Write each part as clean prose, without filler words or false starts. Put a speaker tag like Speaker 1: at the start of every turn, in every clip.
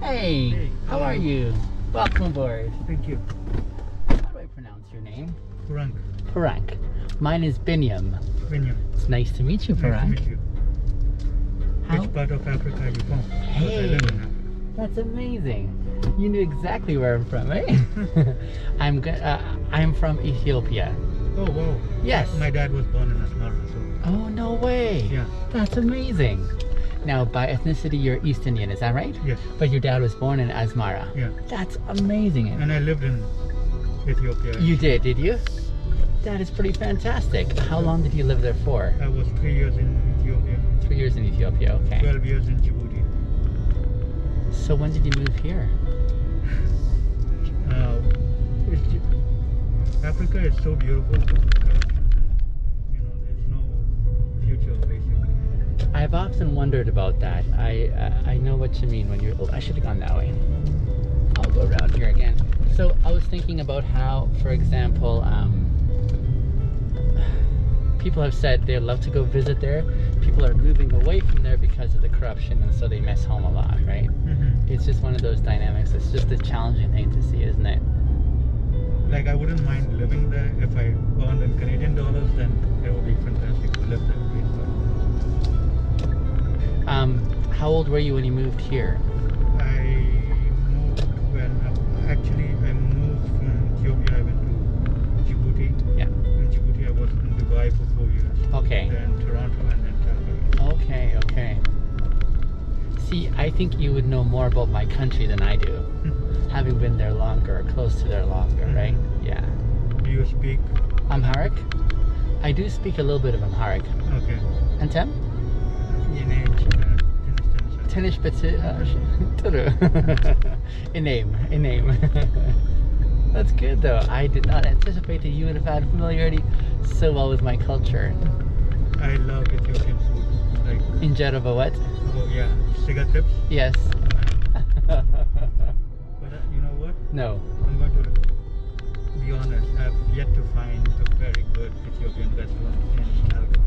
Speaker 1: Hey,
Speaker 2: Hey,
Speaker 1: how are you? Welcome aboard.
Speaker 2: Thank you.
Speaker 1: How do I pronounce your name?
Speaker 2: Purank.
Speaker 1: Purank. Mine is Binyam.
Speaker 2: Binyam.
Speaker 1: It's nice to meet you,
Speaker 2: Nice to
Speaker 1: Purank.
Speaker 2: meet you.
Speaker 1: How?
Speaker 2: Which part of Africa are you from? 'Cause I
Speaker 1: Hey,
Speaker 2: live in Africa.
Speaker 1: that's amazing. You knew exactly where I'm from, eh? I'm from Ethiopia.
Speaker 2: Oh, wow.
Speaker 1: Yes.
Speaker 2: My dad was born in Asmara, so
Speaker 1: Oh, no way.
Speaker 2: yeah.
Speaker 1: That's amazing. Now, by ethnicity, you're East Indian, is that right?
Speaker 2: Yes.
Speaker 1: But your dad was born in Asmara.
Speaker 2: Yeah.
Speaker 1: That's amazing.
Speaker 2: And I lived in Ethiopia.
Speaker 1: You did you? That is pretty fantastic. How long did you live there for?
Speaker 2: I was 3 years in Ethiopia.
Speaker 1: 3 years in Ethiopia, okay.
Speaker 2: 12 years in Djibouti.
Speaker 1: So when did you move here?
Speaker 2: Africa is so beautiful. You know, there's no future basically.
Speaker 1: I've often wondered about that. I know what you mean when you're... Oh, I should have gone that way. I'll go around here again. So I was thinking about how, for example, people have said they'd love to go visit there. People are moving away from there because of the corruption, and so they miss home a lot, right?
Speaker 2: Mm-hmm.
Speaker 1: It's just one of those dynamics. It's just a challenging thing to see, isn't it?
Speaker 2: Like, I wouldn't mind living there. If I earned in Canadian dollars, then it would be fantastic to live there.
Speaker 1: How old were you when you moved here?
Speaker 2: I moved I moved from Ethiopia. I went to Djibouti.
Speaker 1: Yeah.
Speaker 2: In Djibouti, I was in Dubai for 4 years.
Speaker 1: Okay.
Speaker 2: Then Toronto and then Calgary.
Speaker 1: Okay. See, I think you would know more about my country than I do, having been there longer, close to there longer, right? Yeah.
Speaker 2: Do you speak?
Speaker 1: Amharic? I do speak a little bit of Amharic.
Speaker 2: Okay.
Speaker 1: And Tem? Tenish a name. That's good though. I did not anticipate that you would have had familiarity so well with my culture.
Speaker 2: I love Ethiopian food. Like,
Speaker 1: Injera what?
Speaker 2: oh yeah, cigar tips.
Speaker 1: Yes.
Speaker 2: But you know what?
Speaker 1: No.
Speaker 2: I'm going to be honest. I've yet to find a very good Ethiopian restaurant in Calgary.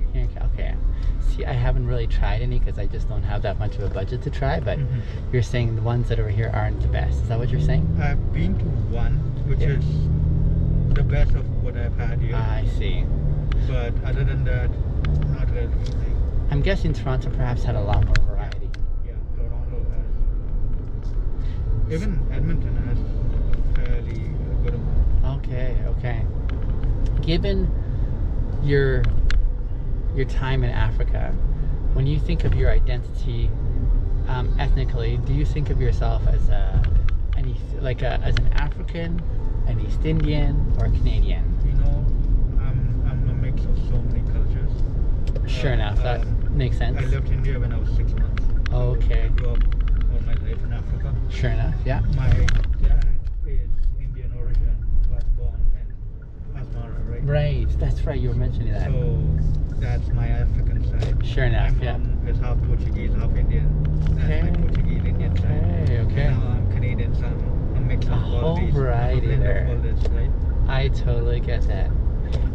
Speaker 1: Okay. See, I haven't really tried any because I just don't have that much of a budget to try, but you're saying the ones that are here aren't the best. Is that what you're saying?
Speaker 2: I've been to one, which is the best of what I've had here.
Speaker 1: I see.
Speaker 2: But other than that, not really.
Speaker 1: I'm guessing Toronto perhaps had a lot more variety.
Speaker 2: Yeah, Toronto has. Even Edmonton has fairly good amount.
Speaker 1: Okay. Given your time in Africa, when you think of your identity ethnically, do you think of yourself as as an African, an East Indian, or a Canadian?
Speaker 2: You know, I'm a mix of so many cultures.
Speaker 1: Sure enough, that makes sense.
Speaker 2: I left India when I was 6 months.
Speaker 1: Okay.
Speaker 2: I grew up all my life in Africa.
Speaker 1: Sure enough, yeah.
Speaker 2: My dad is Indian origin, was born in Asmara, right?
Speaker 1: Right, that's right, you were mentioning that.
Speaker 2: So that's my African side.
Speaker 1: Sure enough,
Speaker 2: my mom is half Portuguese, half Indian. That's my Portuguese Indian side.
Speaker 1: Okay.
Speaker 2: And now I'm Canadian, so I'm a mix of all
Speaker 1: whole
Speaker 2: these.
Speaker 1: variety
Speaker 2: blend
Speaker 1: there.
Speaker 2: Of all this, right?
Speaker 1: I totally get that.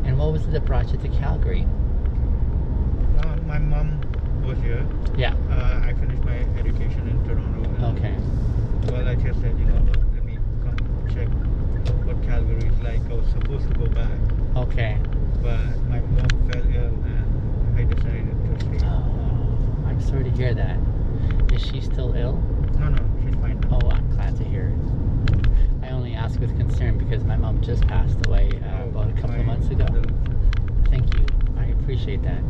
Speaker 1: And what was it that brought you to Calgary?
Speaker 2: My mom was here.
Speaker 1: Yeah.
Speaker 2: I finished my education in Toronto.
Speaker 1: Okay.
Speaker 2: Well, I just said, you know what, let me come check what Calgary is like. I was supposed to go back,
Speaker 1: Okay.
Speaker 2: but my mom fell ill and I decided to stay.
Speaker 1: Oh, I'm sorry to hear that. Is she still ill?
Speaker 2: No, she's fine now.
Speaker 1: Oh, I'm glad to hear. I only ask with concern because my mom just passed away about a couple of months ago. Thank you. I appreciate that.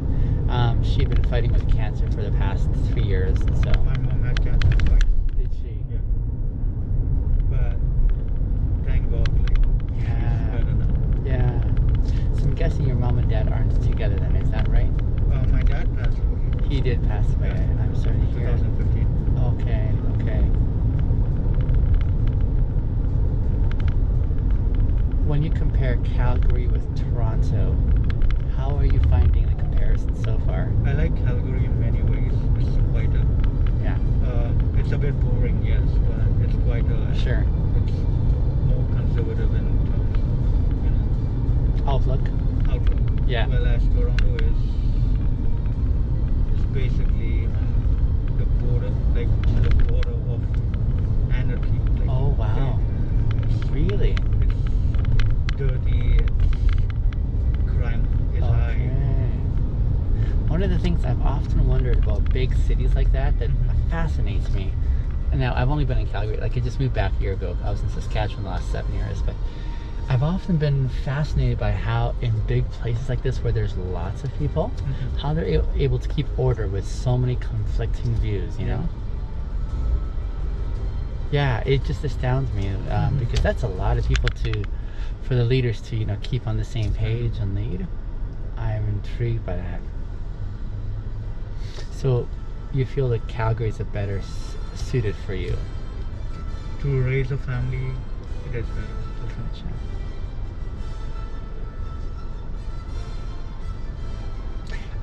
Speaker 1: She'd been fighting with cancer for the past 3 years, so.
Speaker 2: My mom had cancer twice.
Speaker 1: Did she?
Speaker 2: Yeah. But thank God, like, she's better now.
Speaker 1: Yeah. So I'm guessing your mom and dad aren't together then, is that right?
Speaker 2: My dad passed away.
Speaker 1: He did pass away, and I'm sorry to hear.
Speaker 2: 2015.
Speaker 1: Okay. When you compare Calgary with Toronto, how are you finding the comparison so far?
Speaker 2: I like Calgary in many ways. It's quieter.
Speaker 1: Yeah.
Speaker 2: It's a bit boring, yes, but it's quieter.
Speaker 1: Sure.
Speaker 2: It's more conservative in terms of, you know,
Speaker 1: Outlook. Yeah.
Speaker 2: Whereas Toronto is basically on the border, like the border of
Speaker 1: about big cities like that fascinates me. And now I've only been in Calgary. Like I just moved back a year ago. I was in Saskatchewan the last 7 years, but I've often been fascinated by how in big places like this where there's lots of people, how they're able to keep order with so many conflicting views, you know? Yeah, it just astounds me because that's a lot of people for the leaders to, you know, keep on the same page and lead. I'm intrigued by that. So you feel that Calgary is a better suited for you?
Speaker 2: To raise a family, it is better.
Speaker 1: Gotcha.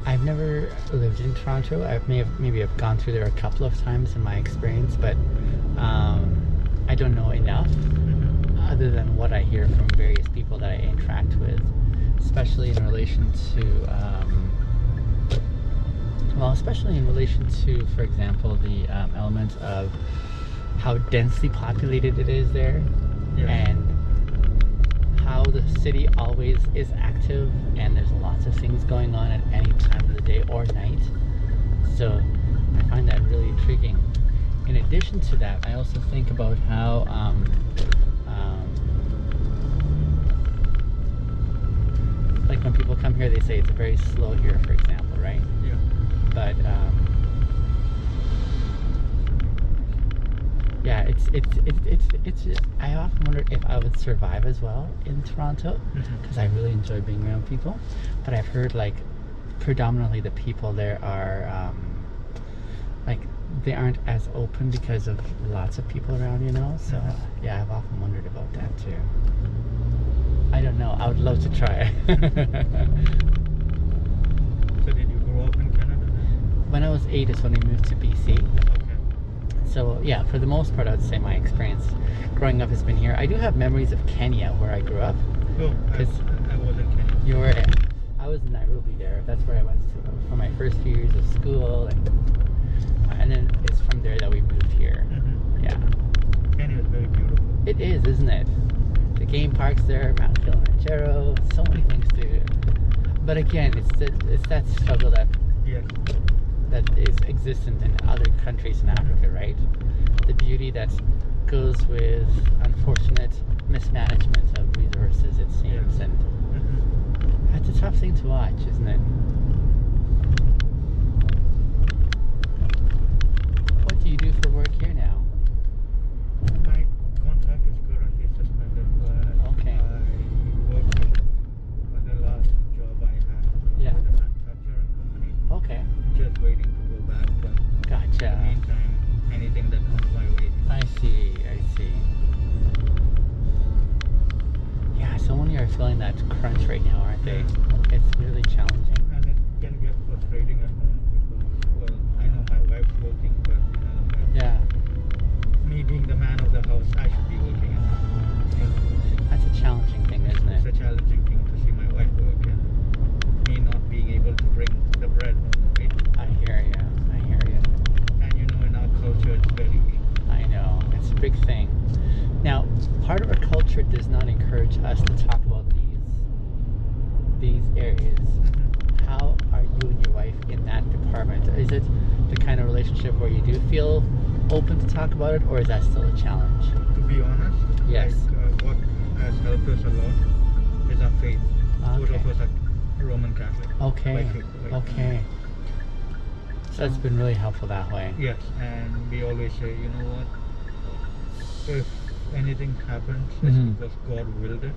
Speaker 1: I've never lived in Toronto. Maybe I've gone through there a couple of times in my experience, but I don't know enough other than what I hear from various people that I interact with, especially in relation to, for example, the element of how densely populated it is there, and how the city always is active and there's lots of things going on at any time of the day or night. So I find that really intriguing. In addition to that, I also think about how like when people come here, they say it's very slow here, for example, right?
Speaker 2: Yeah.
Speaker 1: But yeah, it's I often wonder if I would survive as well in Toronto, because I really enjoy being around people. But I've heard like predominantly the people there are like they aren't as open because of lots of people around, you know. So yeah, I've often wondered about that too. I don't know. I would love to try.
Speaker 2: So did you grow up in Canada then?
Speaker 1: When I was 8 is when we moved to BC.
Speaker 2: Okay.
Speaker 1: So yeah, for the most part, I would say my experience growing up has been here. I do have memories of Kenya, where I grew up.
Speaker 2: Oh, I was in Kenya.
Speaker 1: You were? I was in Nairobi there. That's where I went to for my first few years of school, and then it's from there that we moved here. Yeah.
Speaker 2: Kenya is very beautiful.
Speaker 1: It is, isn't it? The game parks there, Mount Kilimanjaro, so many things to do. But again, it's that struggle that is existent in other countries in Africa, right? The beauty that goes with unfortunate mismanagement of resources, it seems, and it's a tough thing to watch, isn't it? What do you do for work here now?
Speaker 2: My contract is currently suspended, but
Speaker 1: Okay.
Speaker 2: I worked with the last job I had with a manufacturing company.
Speaker 1: Okay.
Speaker 2: Just waiting to go back, but
Speaker 1: Gotcha.
Speaker 2: in the meantime, anything that comes my way.
Speaker 1: I see. Yeah, so many are feeling that crunch right now, aren't they? It's really challenging.
Speaker 2: And it can get frustrating at home because, well, I know my wife's working, but me being the man of the house, I should be working at home.
Speaker 1: That's a challenging thing, isn't
Speaker 2: It's
Speaker 1: it?
Speaker 2: a challenging thing to see my wife work and me not being able to bring the bread home, right?
Speaker 1: I hear you.
Speaker 2: And you know, in our culture, it's very...
Speaker 1: I know. It's a big thing. Now, part of our culture does not encourage us to talk about these areas. How are you and your wife in that department? Is it the kind of relationship where you do feel open to talk about it, or is that still a challenge?
Speaker 2: To be honest,
Speaker 1: Yes.
Speaker 2: like, what has helped us a lot is our faith. Both
Speaker 1: Okay.
Speaker 2: of us are Roman Catholic.
Speaker 1: Okay.
Speaker 2: By faith, like,
Speaker 1: Okay. So that's been really helpful that way.
Speaker 2: Yes, and we always say, you know what, if anything happens, it's because God willed it.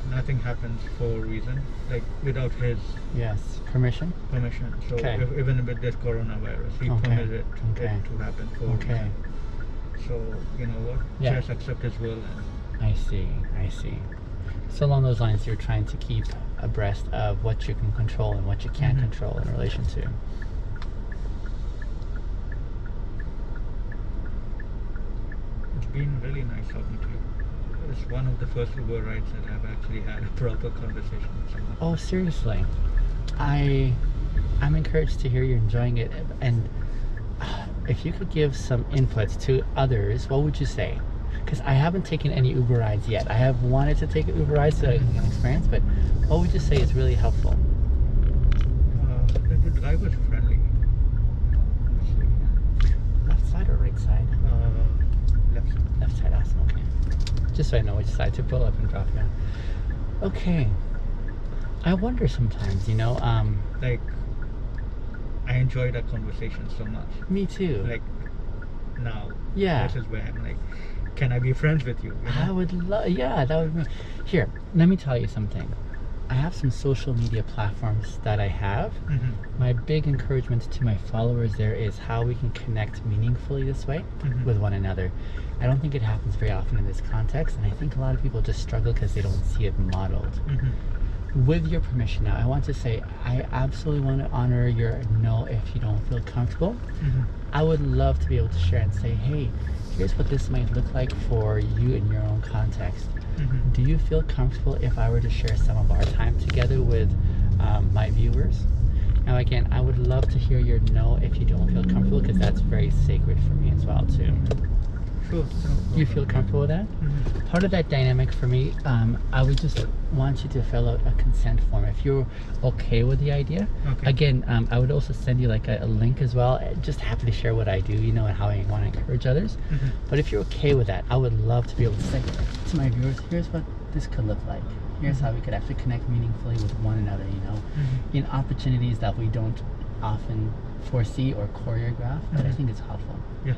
Speaker 2: Nothing happens for a reason, like without His
Speaker 1: Yes. Permission?
Speaker 2: permission. So
Speaker 1: Okay.
Speaker 2: even with this coronavirus, He
Speaker 1: Okay.
Speaker 2: permitted it to happen for a
Speaker 1: Okay.
Speaker 2: reason. So you know what,
Speaker 1: Yeah.
Speaker 2: just accept His will. And
Speaker 1: I see. So along those lines, you're trying to keep abreast of what you can control and what you can't control in relation to.
Speaker 2: it's been really nice talking to you. It's one of the first Uber rides that I've actually had a proper conversation with someone.
Speaker 1: Oh, seriously? I'm encouraged to hear you're enjoying it. And if you could give some input to others, what would you say? Because I haven't taken any Uber rides yet. I have wanted to take an Uber ride so I can get experience, but what would you say is really helpful?
Speaker 2: The driver's friendly.
Speaker 1: just so I know which side to pull up and drop down. Okay. I wonder sometimes,
Speaker 2: Like, I enjoyed our conversation so much.
Speaker 1: me too.
Speaker 2: Like, now,
Speaker 1: Yeah.
Speaker 2: this is where I'm like, can I be friends with you? You know?
Speaker 1: I would love, yeah, that would be. Here, let me tell you something. I have some social media platforms that I have.
Speaker 2: Mhm.
Speaker 1: My big encouragement to my followers there is how we can connect meaningfully this way
Speaker 2: Mhm.
Speaker 1: with one another. I don't think it happens very often in this context, and I think a lot of people just struggle because they don't see it modeled.
Speaker 2: Mhm.
Speaker 1: With your permission now, I want to say I absolutely want to honor your no if you don't feel comfortable.
Speaker 2: Mhm.
Speaker 1: I would love to be able to share and say, hey, here's what this might look like for you in your own context.
Speaker 2: Mhm.
Speaker 1: Do you feel comfortable if I were to share some of our time together with my viewers? Now again, I would love to hear your no if you don't feel comfortable, because that's very sacred for me as well too.
Speaker 2: Sure.
Speaker 1: You feel comfortable with that?
Speaker 2: Mhm.
Speaker 1: Part of that dynamic for me, I would just want you to fill out a consent form if you're okay with the idea.
Speaker 2: Okay.
Speaker 1: Again, I would also send you like a link as well. Just happy to share what I do, and how I want to encourage others.
Speaker 2: Mhm.
Speaker 1: But if you're okay with that, I would love to be able to say to my viewers, here's what this could look like. Here's how we could actually connect meaningfully with one another,
Speaker 2: Mhm.
Speaker 1: in opportunities that we don't often foresee or choreograph, but I
Speaker 2: Mhm.
Speaker 1: think it's helpful.
Speaker 2: Yes.